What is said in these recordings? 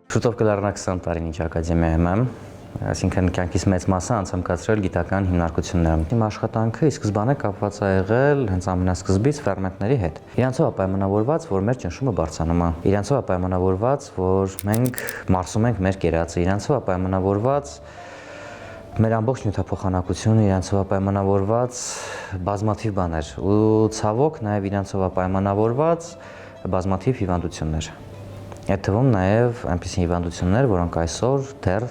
Շուտով կլառնա 20 տարին ինչ ակադեմիայում եմ, այսինքն կյանքիս մեծ մասը անց եմ կացրել գիտական հիմնարկություններում։ Իմ աշխատանքը ի սկզբանե կապված է եղել հենց ամենասկզբից ֆերմենտների հետ։ Իրանցով է պայմանավորված, որ մեր ճնշումը բարձրանում է։ Իրանցով է պայմանավորված, որ մենք մարսում ենք մեր կերածը։ Իրանցով է պայմանավորված մեր ամբողջ նյութափոխանակությունը, իրանցով է պայմանավորված բազմաթիվ բաներ ու ցավոք նաև իրանցով է պայմանավորված բազմաթիվ հիվանդություններ։ Այդ թվում նաև այնպիսի հիվանդություններ, որոնք այսօր դեռ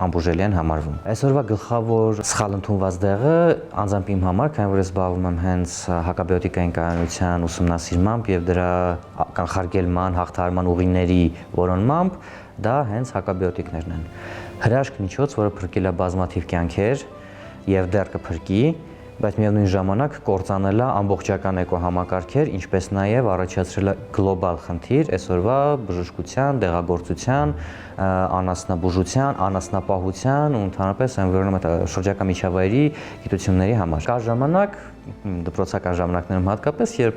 անբուժելի են համարվում։ Այսօրվա գլխավոր սխալ ընդունված դեղը անձամբ իմ համար, քանի որ ես զբաղվում եմ հենց հակաբիոտիկային կայունության ուսումնասիրմամբ եւ դրա կանխարգելման, հաղթահարման ուղիների որոնմամբ, դա հենց հակաբիոտիկներն են։ Հրաշք միջոց, որը փրկել է բազմաթիվ կյանքեր եւ դեռ կփրկի, բայց միևնույն ժամանակ կործանել է ամբողջական էկոհամակարգեր, ինչպես նաև առաջացրել է գլոբալ խնդիր այսօրվա բժշկության, դեղագործության, անասնաբուժության, անասնապահության ու ընդհանրապես շրջակա միջավայրի գիտությունների համար։ Կա ժամանակ, դպրոցական ժամանակներում հատկապես, երբ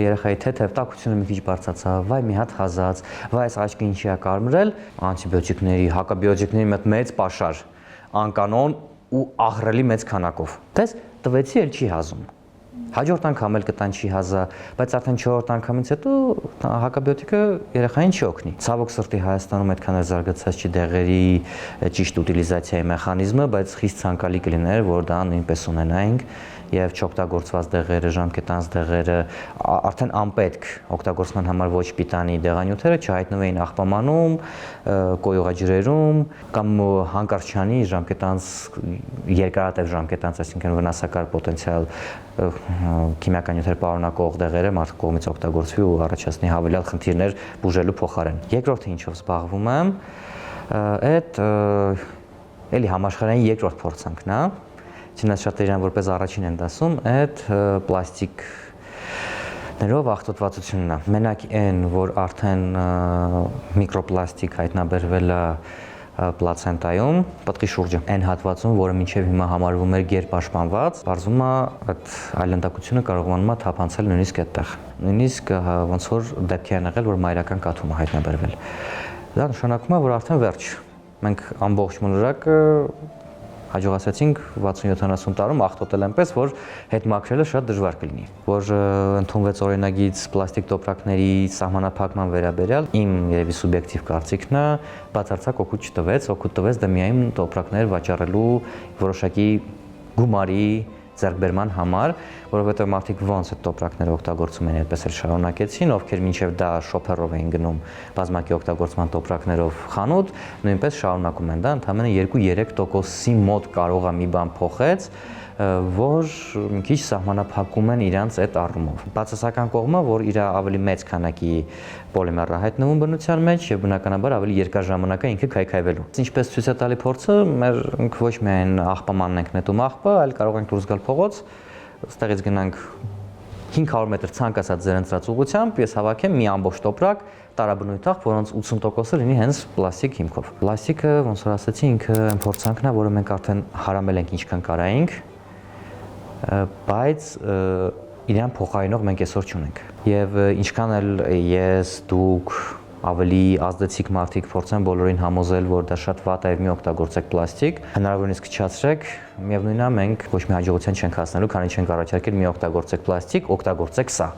երեխայի թեթև տաքությունը մի քիչ բարձրացավ, վայ մի հատ հազած, վայ այս աչքը ինչի է կարմրել, անտիբիոտիկների, հակաբիոտիկների մեծ պաշար, անկանոն ու ահռելի մեծ քանակով։ Տես տվեցի էլ չի հազում։ Հաջորդ անգամ էլ կտան չի հազա, բայց արդեն 4-րդ անգամից հետո հակաբիոտիկը երեխային չի օգնի։ Ցավոք սրտի Հայաստանում այդքան էլ զարգացած չի դեղերի ճիշտ ուտիլիզացիայի մեխանիզմը, բայց խիստ ցանկալի կլիներ, որ դա նույնպես ունենայինք եւ չօգտագործված դեղերը, ժամկետանց դեղերը, արդեն անպետք օգտագործման համար ոչ պիտանի դեղանյութերը չհայտնվեին աղբամանում, կոյուղաջրերում կամ հանկարծչանի ժամկետանց երկարատև ժամկետանց, այսինքն վնասակար պոտենցիալ քիմիական նյութեր պարունակող դեղերը մարդու կողմից օգտագործվի ու առաջացնի հավելյալ խնդիրներ բուժելու փոխարեն։ Երկրորդը ինչով զբաղվում եմ, այդ էլի համաշխարհային երկրորդ փորձանքն է։ Չնայած շատ իրան որպես առաջին են դասում, այդ պլաստիկներով աղտոտվածությունն է։ Մենակ այն, որ արդեն միկրոպլաստիկ հայտնաբերվել է պլացենտայում, պտղի շուրջը, այն հատվածում, որը մինչև հիմա համարվում էր գերպաշտպանված, բարձում է այդ այլանդակությունը կարողանում է թափանցել նույնիսկ այդտեղ։ Նույնիսկ ոնց որ դեպքի են եղել, որ մայրական կաթում է հայտնաբերվել։ Դա նշանակում է, որ արդեն վերջ։ Մենք ամբողջ մոլորակը հաջողացեցինք 60-70 տարում աղտոտել այնպես, որ հետ մաքրելը շատ դժվար կլինի, որ ընդունվեց օրինագիծ պլաստիկ տոպրակների սահմանափակման վերաբերյալ, իմ երևի սուբյեկտիվ կարծիքն է, բացարձակ օգուտ չտվեց, օգուտ տվեց դա միայն տոպրակներ վաճառելու որոշակի գումարի ձեռքբերման համար, որովհետև մարդիկ ոնց այդ տոպրակները օգտագործում են, այդպես էլ շարունակեցին, ովքեր մինչև դա շոփերով էին գնում բազմակի օգտագործման տոպրակներով խանութ, նույնպես շարունակում են դա, ընդամենը 2-3%-ի մոտ կարող է մի բան փոխեց, որ մի քիչ սահմանափակում են իրանց այդ առումով։ Բացասական կողմը, որ իր ավելի մեծ քանակի պոլիմեր է հայտնվում բնության մեջ եւ բնականաբար ավելի երկար ժամանակ է ինքը քայքայվելու։ Ինչպես ցույց է տալի փորձը, մենք ոչ միայն աղբամանն ենք նետում աղբը, այլ կարող ենք դուրս գալ փողոց, այստեղից գնանք 500 մետր ցանկացած ձեր ընտրած ուղղությամբ, ես հավաքեմ մի ամբողջ տոպրակ տարաբնույթ աղբ, որոնց 80%-ը լինի հենց պլաստիկ հիմքով։ Պլաստիկը, ոնց որ ասացի, ինքը այն փորձանքն է, որը մենք արդեն հարամել ենք ինչքան կարայինք, բայց իրան փոխարինող մենք այսօր չունենք։ Եվ ինչքան էլ ես, դուք ավելի ազդեցիկ մարդիկ փորձեն բոլորին համոզել, որ դա շատ վատ է եւ մի օգտագործեք պլաստիկ, հնարավորինս քչացրեք, միևնույնն է մենք ոչ մի հաջողության չենք հասնելու, քանի չենք առաջարկել մի օգտագործեք պլաստիկ, օգտագործեք սա։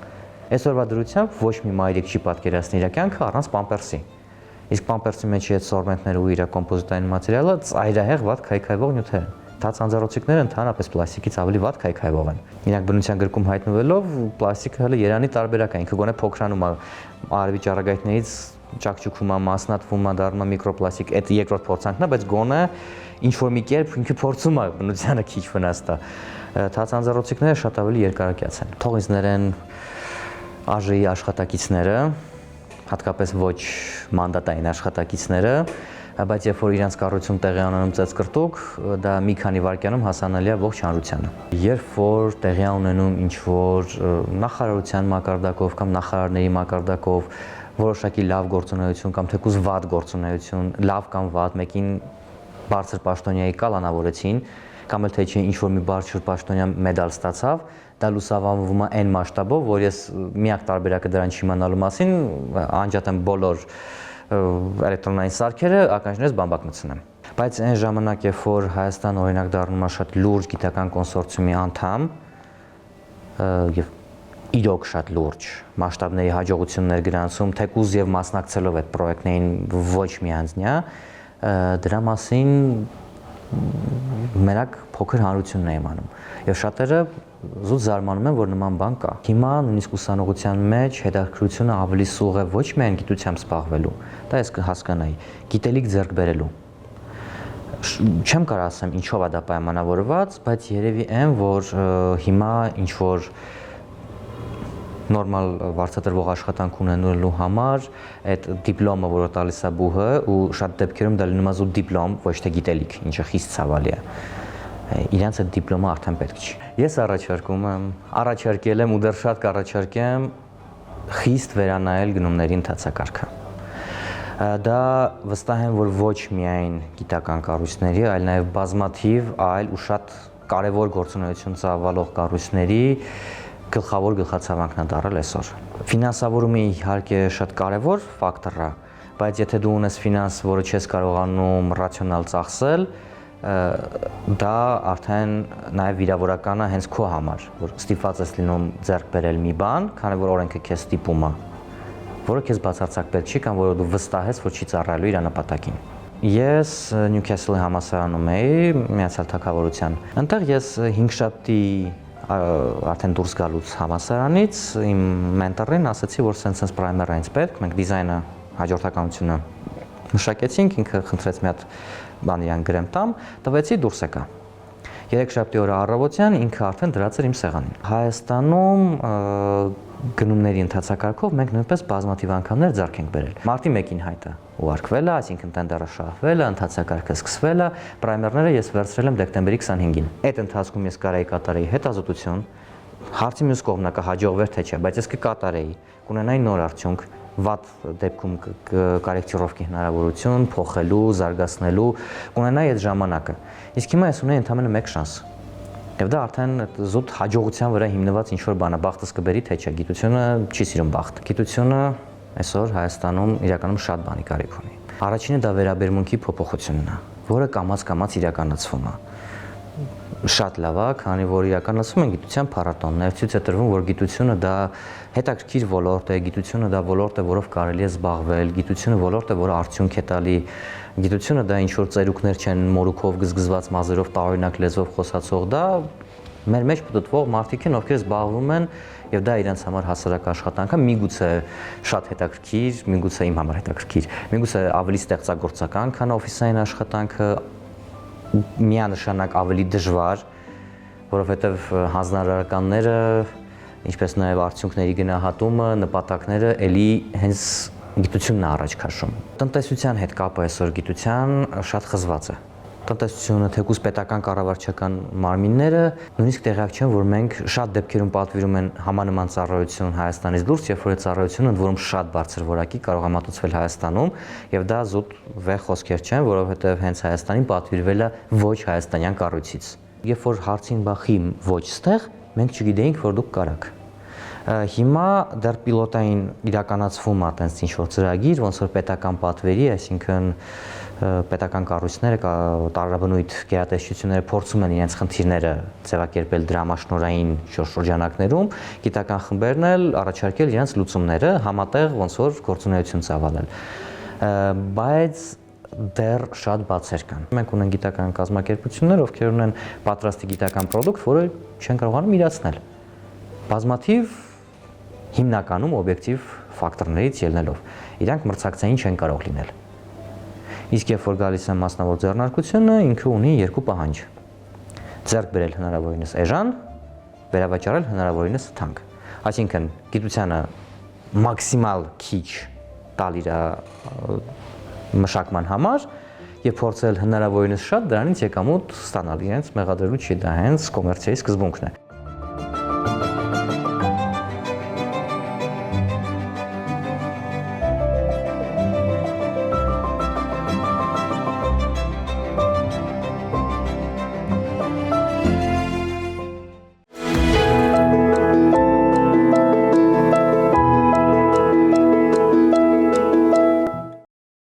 Այսօրվա դրությամբ ոչ մի մայրիկ չի պատկերացնի իր կյանքը առանց պամպերսի։ Իսկ պամպերսի մեջ այդ սորբենտները ու իր կոմպոզիտային մատերիալը ծայրահեղ վատ քայքայվող նյութեր են։ Թացանձառոցիկները ընդհանրապես պլաստիկից ավելի վատ քայքայվող են։ Իրանք բնության գրքում հայտնվելով պլաստիկը հələ Երանի տարբերակ է, ինքը գոնե փոքրանում է արևի ճառագայթներից ճակճուկում է, մասնատվում է, դառնում է միկրոպլաստիկ, այդ երկրորդ փորձանքն է, բայց գոնե ինչ որ մի կերպ ինքը փորձում է բնությանը քիչ վնաս տա։ Թացանձառոցիկները շատ ավելի երկարակյաց են։ Թող ինձ ներեն ԱԺ-ի աշխատակիցները, հատկապես ոչ մանդատային աշխատակիցները, բայց երբ որ իրանց կառույցում տեղի ունենում ծեծկրտուկ, դա մի քանի վայրկյանում հասանելի է ողջ հանրությանը։ Երբ որ տեղի ունենում ինչ որ նախարարության մակարդակով կամ նախարարների մակարդակով որոշակի լավ գործունեություն կամ թեկուզ վատ գործունեություն, լավ կամ վատ, մեկին բարձր պաշտոնյայի կալանավորեցին, կամ էլ թե չէ ինչ որ մի բարձր պաշտոնյա մեդալ ստացավ, դա լուսավորվում է այն մասշտաբով, որ ես միակ տարբերակը դրան չիմանալու մասին անջատեմ բոլոր էլեկտրոնային սարքերը ականջներս բամբակ մտցնեմ։ Բայց այն ժամանակ, երբ որ Հայաստան օրինակ դառնում է շատ լուրջ գիտական կոնսորցիումի անդամ եւ իրոք շատ լուրջ մասշտաբների հաջողություններ գրանցում, թեկուզ եւ մասնակցելով այդ պրոյեկտներին ոչ միանձնյա, դրա մասին մենակ փոքր հանրությունն է իմանում եւ շատերը զուտ զարմանում են, որ նման բան կա։ Հիմա նույնիսկ ուսանողության մեջ հետաքրքրությունը ավելի սուղ է ոչ միայն գիտությամբ զբաղվելու, դա ես կհասկանայի, գիտելիք ձեռք բերելու։ Չեմ կարող ասեմ ինչով է դա պայմանավորված, բայց երևի այն, որ հիմա ինչ որ նորմալ վարձատրվող աշխատանք ունենալու համար այդ դիպլոմը, որը տալիս է բուհը, ու շատ դեպքերում դա լինում է զուտ դիպլոմ, ոչ թե գիտելիք, ինչը խիստ ցավալի է։ Իրանց այդ դիպլոմը արդեն պետք չի։ Ես առաջարկում եմ, առաջարկել եմ ու դեռ շատ կառաջարկեմ խիստ վերանայել գնումների ընթացակարգը։ Դա վստահ եմ, որ ոչ միայն գիտական կառույցների, այլ նաև բազմաթիվ այլ ու շատ կարևոր գործունեություն ծավալող կառույցների գլխավոր գլխացավանքն է դարել այսօր։ Ֆինանսավորումը իհարկե շատ կարևոր ֆակտոր է, բայց եթե դու ունես ֆինանս, որը չես կարողանում ռացիոնալ ծախսել, դա արդեն նաև վիրավորական է հենց քո համար, որ ստիպված ես լինում ձեռք բերել մի բան, քանի որ օրենքը քեզ ստիպում է, որը քեզ բացարձակ պետք չի կամ որը դու վստահ ես, որ չի ծառայելու իր նպատակին։ Ես Նյուքասլի համալսարանում էի, Միացյալ Թագավորության։ Այնտեղ ես 5 շաբթի արդեն դուրս գալուց համալսարանից իմ մենտորին ասացի, որ սենց պրայմեր է ինձ պետք, մենք դիզայնը հաջորդականությունը մշակեցինք, ինքը խնդրեց մի հատ բան իրան գրեմ տամ, տվեցի դուրս եկա։ 3 շաբթի օրը առավոտյան ինքը արդեն դրած էր իմ սեղանին։ Հայաստանում գնումների ընթացակարգով մենք նույնպես բազմաթիվ անգամներ ձեռք ենք բերել։ Մարտի 1-ին հայտը ուղարկվել է, այսինքն տենդերը շահվել է, ընթացակարգը սկսվել է, պրայմերները ես վերցրել եմ դեկտեմբերի 25-ին։ Այդ ընթացքում ես կարայի կատարեի հետազոտություն, հարցի մյուս կողմն է կհաջողվեր թե չէ, բայց ես կկատարեի, կունենայի նոր արդյունք, վատ դեպքում կորեկտիրովկի հնարավորություն, փոխելու, զարգացնելու, կունենայի այդ ժամանակը։ Իսկ հիմա ես ունեի ընդամենը 1 շանս։ Եվ դա արդեն զուտ հաջողության վրա հիմնված ինչ-որ բան է, բախտս կբերի թե չէ, գիտությունը չի սիրում բախտ։ Գիտությունը այսօր Հայաստանում իրականում շատ բանի կարիք ունի։ Առաջինը դա վերաբերմունքի փոփոխությունն է, որը կամաց-կամաց իրականացվում է։ Շատ լավ է, քանի որ իրականացվում են գիտության փառատոններ, ցույց է տրվում, որ գիտությունը դա հետաքրքիր ոլորտ է, գիտությունը դա ոլորտ է, որով կարելի է զբաղվել, գիտությունը ոլորտ է, որը արդյունք է տալի, գիտությունը դա ինչ որ ծերուկներ չեն մորուքով գզգզված մազերով տարօրինակ լեզվով խոսացող, դա մեր մեջ պտտվող մարդիկ են, ովքեր զբաղվում են, եւ դա իրենց համար հասարակ աշխատանք է, միգուցե շատ հետաքրքիր, միգուցե իմ համար հետաքրքիր, միգուցե ավելի ստեղծագործական, քան օֆիսային աշխատանքը, միանշանակ ավելի դժվար, որովհետև հանձնարարականները, ինչպես նաև արդյունքների գնահատումը, նպատակները էլի հենց գիտությունն է առաջ քաշում։ Տնտեսության հետ կապը այսօր գիտության շատ խզված է։ Տնտեսությունը թեկուզ պետական կառավարչական մարմինները նույնիսկ տեղյակ չեն, որ մենք շատ դեպքերում պատվիրում են համանման ծառայություն Հայաստանից դուրս, երբ որ այդ ծառայությունը ընդ որում շատ բարձր որակի կարող է մատուցվել Հայաստանում, եւ դա զուտ վեհ խոսքեր չեն, որովհետեւ հենց Հայաստանին պատվիրվել է ոչ հայաստանյան կառույցից։ Երբ որ հարցին բախի ոչ ստեղ, մենք չգիտեինք, որ դուք կարաք։ Հիմա դեռ պիլոտային իրականացվում է այդպես ինչ-որ ծրագիր, ոնց որ պետական պատվերի, այսինքն պետական կառույցները, տարաբնույթ գերատեսչությունները փորձում են իրենց խնդիրները ձևակերպել դրամաշնորհային շրջանակներում, գիտական խմբերն էլ առաջարկել իրենց լուծումները համատեղ ոնց որ գործունեություն ծավալել։ Բայց դեռ շատ բացեր կան։ Մենք ունենք գիտական կազմակերպություններ, ովքեր ունեն պատրաստի գիտական պրոդուկտ, որը չեն կարողանում իրացնել։ Բազմաթիվ հիմնականում օբյեկտիվ ֆակտորներից ելնելով, իրանք մրցակցային չեն կարող լինել։ Իսկ երբ որ գալիս է մասնավոր ձեռնարկությունը, ինքը ունի երկու պահանջ. ձեռք բերել հնարավորինս էժան, վերավաճառել հնարավորինս թանկ։ Այսինքն գիտությանը մաքսիմալ քիչ տալ իր մշակման համար եւ փորձել հնարավորինս շատ դրանից եկամուտ ստանալ, իրենց մեղադրելու չի, դա հենց կոմերցիայի սկզբունքն է։